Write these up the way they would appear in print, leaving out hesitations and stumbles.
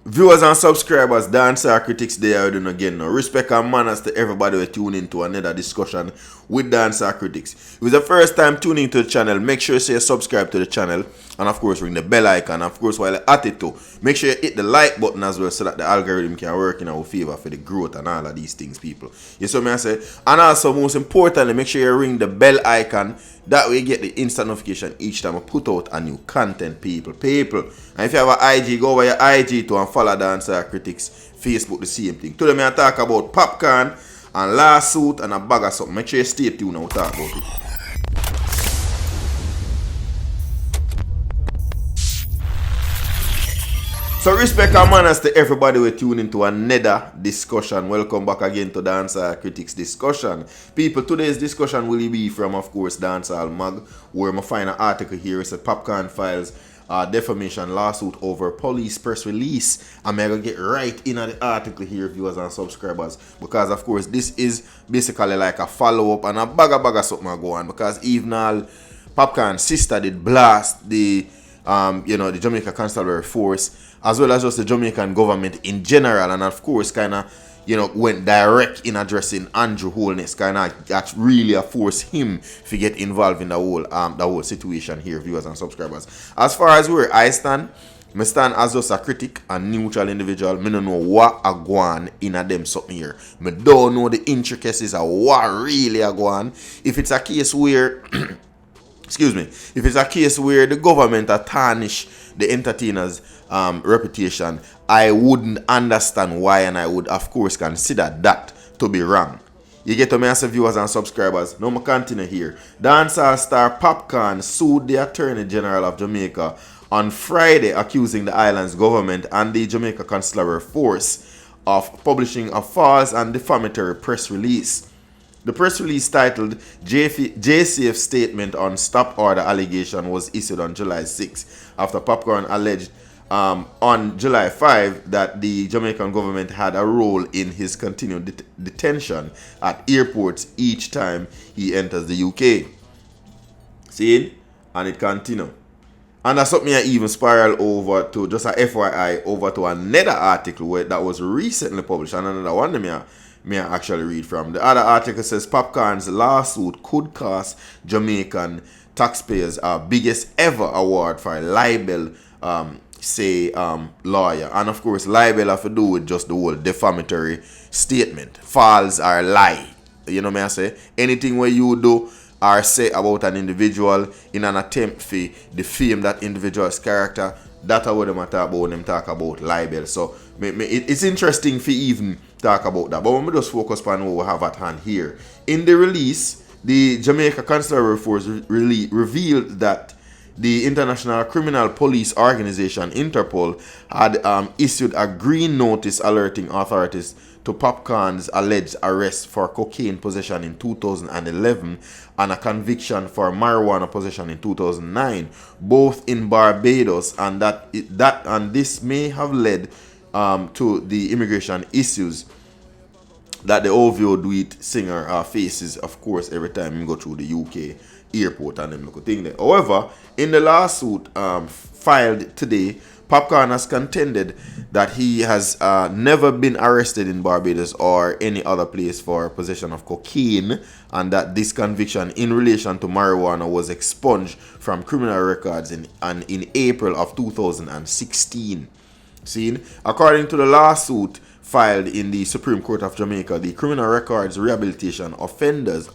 Viewers and subscribers, Dancehall Critics there again. Again. Now, respect and manners to everybody who tune into another discussion with Dancehall Critics. If it's the first time tuning to the channel, make sure you say subscribe to the channel. And of course, ring the bell icon. Of course, while you're at it too, make sure you hit the like button as well so that the algorithm can work in our favor for the growth and all of these things, people. You see what I say? And also, most importantly, make sure you ring the bell icon. That way you get the instant notification each time I put out a new content, people. And if you have an IG, go over your IG too and follow Dancehall Critics. Facebook, the same thing. Today I talk about Popcaan and lawsuit and a bag of something. Make sure you stay tuned and we'll talk about it. So respect and manners to everybody who tune into another discussion. Welcome back again to Dancehall Critics discussion. People, today's discussion will be from, of course, Dancehall Mag, where I find an article here. It's a Popcaan files defamation lawsuit over police press release. I'm going to get right in the article here, viewers and subscribers, because, of course, this is basically like a follow-up and a bag of something go on, because even all Popcaan's sister did blast the the Jamaica Constabulary Force, as well as just the Jamaican government in general, and of course kind of went direct in addressing Andrew Holness, kind of that really forced him to get involved in the whole situation here, viewers and subscribers. As far as where I stand as just a critic, a neutral individual. I don't know what a go on in a them something here. I don't know the intricacies of what really a go on. If it's a case where excuse me, if it's a case where the government tarnish the entertainers' reputation, I wouldn't understand why, and I would of course consider that to be wrong. You get to me as viewers and subscribers. Now I continue here. Dancehall star Popcaan sued the Attorney General of Jamaica on Friday, accusing the island's government and the Jamaica Constabulary Force of publishing a false and defamatory press release. The press release titled JCF Statement on Stop Order Allegation was issued on July 6 after Popcaan alleged on July 5 that the Jamaican government had a role in his continued detention at airports each time he enters the UK. See? And it continued. And that's something I even spiral over to, just a FYI, over to another article that was recently published, and another one may I actually read from. The other article says Popcaan's lawsuit could cost Jamaican taxpayers our biggest ever award for a libel, lawyer. And of course, libel have to do with just the whole defamatory statement. False or lie. You know what I say? Anything where you do or say about an individual in an attempt to defame that individual's character, that's what them talk about when them talk about libel. So it's interesting to even talk about that. But when we just focus on what we have at hand here. In the release, the Jamaica Constabulary Force revealed that the International Criminal Police Organization, Interpol, had issued a green notice alerting authorities to Popcaan's alleged arrest for cocaine possession in 2011 and a conviction for marijuana possession in 2009, both in Barbados, and this may have led to the immigration issues that the OVO Duet singer faces, of course, every time you go through the UK airport and them look thing there. However, in the lawsuit filed today, Popcaan has contended that he has never been arrested in Barbados or any other place for possession of cocaine, and that this conviction in relation to marijuana was expunged from criminal records in April of 2016. Seen? According to the lawsuit filed in the Supreme Court of Jamaica, the Criminal Records Rehabilitation Offenders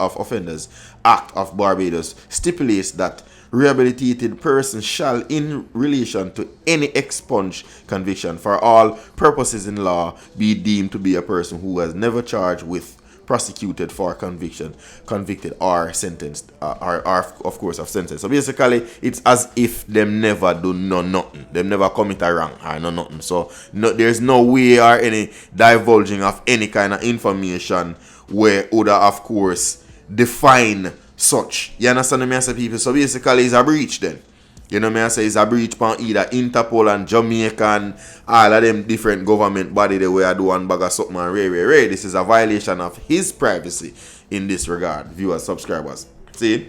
Act of Barbados stipulates that rehabilitated persons shall, in relation to any expunged conviction for all purposes in law, be deemed to be a person who was never charged with, prosecuted for convicted or sentenced, or of course of sentence. So basically, it's as if them never do nothing. Them never commit a wrong or nothing. So there's no way or any divulging of any kind of information where would of course define such. You understand me, I say, people? So basically, it's a breach then. You know me, I say it's a breach upon either Interpol and Jamaican, all of them different government body the way I do one bag of something and ray. This is a violation of his privacy in this regard, viewers, subscribers. See?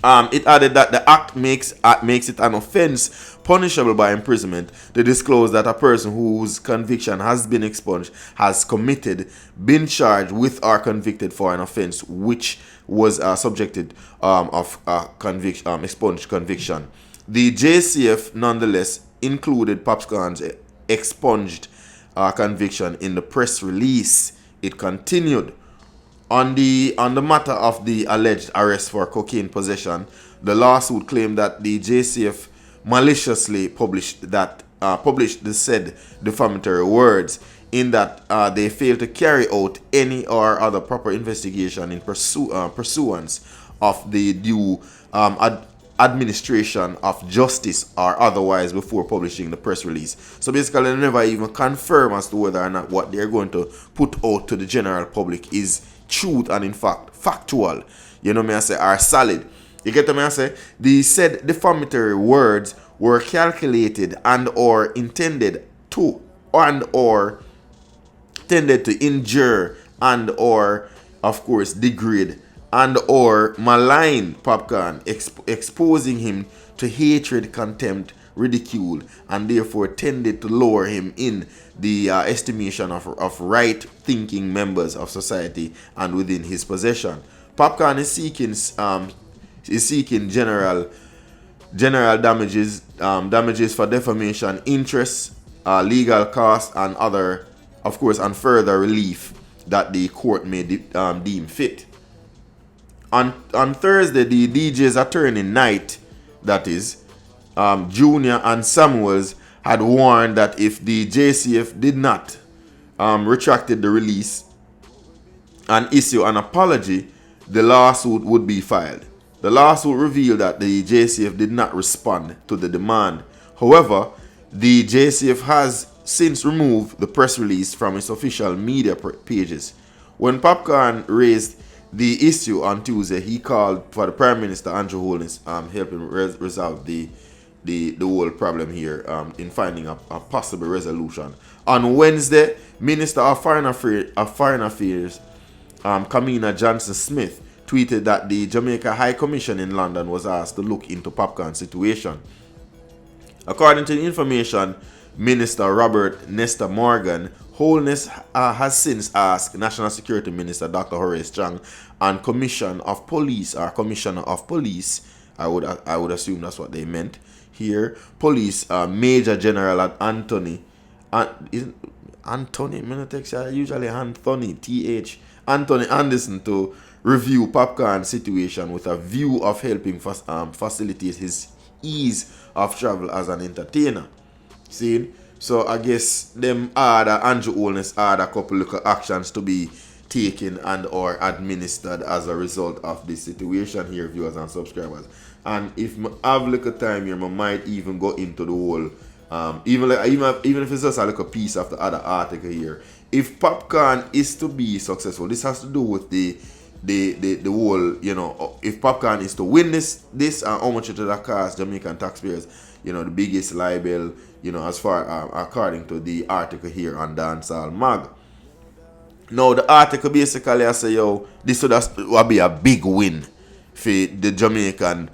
It added that the act makes it an offense punishable by imprisonment to disclose that a person whose conviction has been expunged has committed, been charged with, or convicted for an offense which was subjected of expunged conviction. The JCF nonetheless included Popcaan's expunged conviction in the press release. It continued. On the matter of the alleged arrest for cocaine possession, the lawsuit claimed that the JCF maliciously published the said defamatory words, in that they failed to carry out any or other proper investigation in pursuance of the due administration of justice or otherwise before publishing the press release. So basically, they never even confirm as to whether or not what they're going to put out to the general public is truth and in fact factual. You know me I say, are solid. You get me I say? The said defamatory words were calculated and or intended to injure and or of course degrade and or malign Popcaan, exposing him to hatred, contempt, ridicule, and therefore tended to lower him in the estimation of right-thinking members of society and within his possession. Popcaan is seeking general damages, damages for defamation, interest, legal costs, and other, of course, and further relief that the court may deem fit. On Thursday, the DJ's attorney Knight, that is, Junior and Samuels, had warned that if the JCF did not retracted the release and issue an apology, the lawsuit would be filed. The lawsuit revealed that the JCF did not respond to the demand. However, the JCF has since removed the press release from its official media pages. When Popcaan raised the issue on Tuesday, he called for the Prime Minister Andrew Holness helping resolve the whole problem here in finding a possible resolution. On Wednesday, Minister of Foreign Affairs Kamina Johnson-Smith tweeted that the Jamaica High Commission in London was asked to look into Popcaan's situation. According to the information, Minister Robert Nesta Morgan, Holness has since asked National Security Minister Dr. Horace Chang and Commissioner of Police, I would assume that's what they meant here, Police Major General Anthony, usually Anthony, TH, Anthony Anderson, to review Popcaan's situation with a view of helping facilitate his ease of travel as an entertainer. See? So I guess them Andrew Holness had a couple of actions to be taken and or administered as a result of this situation here, viewers and subscribers. And if I have a little time here, I might even go into the whole even if it's just a little piece of the other article here. If Popcaan is to be successful, this has to do with the whole, you know, if Popcaan is to win this and how much it will cost Jamaican taxpayers, you know, the biggest libel, you know, as far according to the article here on Dancehall Mag. Now the article basically I say, yo, this would be a big win for the Jamaican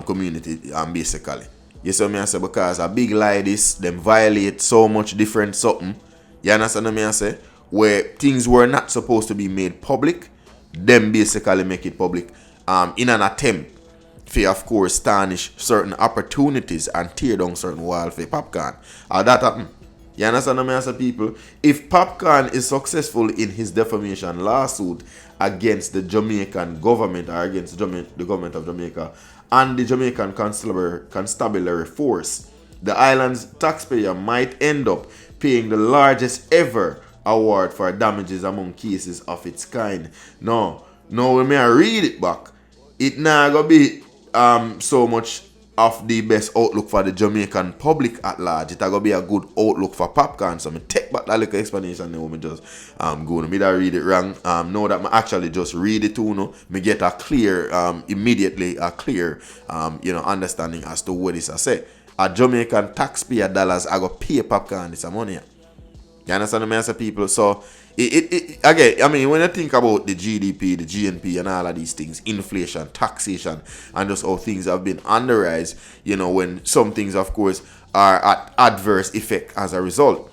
community basically. You see what I say? Because a big lie this, them violate so much different something. You understand what I say? Where things were not supposed to be made public, them basically make it public in an attempt for, of course, tarnish certain opportunities and tear down certain walls for Popcaan. That happen. You understand what I say, people? If Popcaan is successful in his defamation lawsuit against the Jamaican government or against the government of Jamaica and the Jamaican constabulary force, the island's taxpayer might end up paying the largest ever award for damages among cases of its kind. Now when I read it back, it not gonna be so much of the best outlook for the Jamaican public at large. It gonna be a good outlook for Popcaan. So I take back that little explanation now. Me just go to me that read it wrong. Know that I actually just read it too. No, me get a clear immediately a clear understanding as to what this I say. A Jamaican taxpayer dollars I go pay Popcaan this money. You understand what I say, people? So, again, I mean, when you think about the GDP, the GNP, and all of these things, inflation, taxation, and just how things have been on the rise, you know, when some things, of course, are at adverse effect as a result.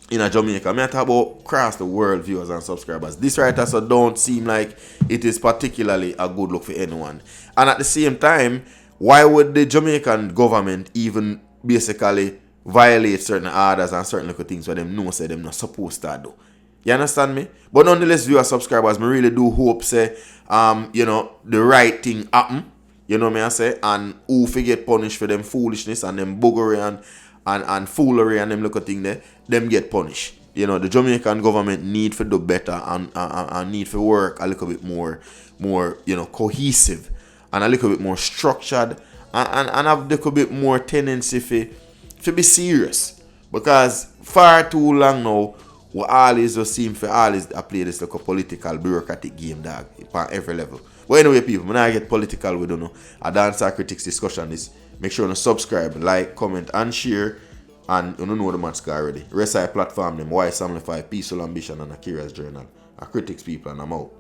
In a Jamaica, I talk about across the world viewers and subscribers. This right also don't seem like it is particularly a good look for anyone. And at the same time, why would the Jamaican government even basically violate certain orders and certain little things where them know say them not supposed to do? You understand me? But nonetheless, viewer subscribers, me really do hope say you know, the right thing happen. You know me I say, and who forget punished for them foolishness and them buggery and foolery and them little thing there, them get punished. You know, the Jamaican government need to do better and need to work a little bit more, you know, cohesive and a little bit more structured and have a little bit more tendency to be serious. Because far too long now, we always just seem to always play this like a political bureaucratic game, dog, at every level. But anyway, people, when I get political, we don't know. A Dancehall Critics discussion is make sure to subscribe, like, comment, and share. And you don't know the match already. Rest of the platform them, Wise Family 5, Peaceful Ambition, and Akira's Journal. A Critics people, and I'm out.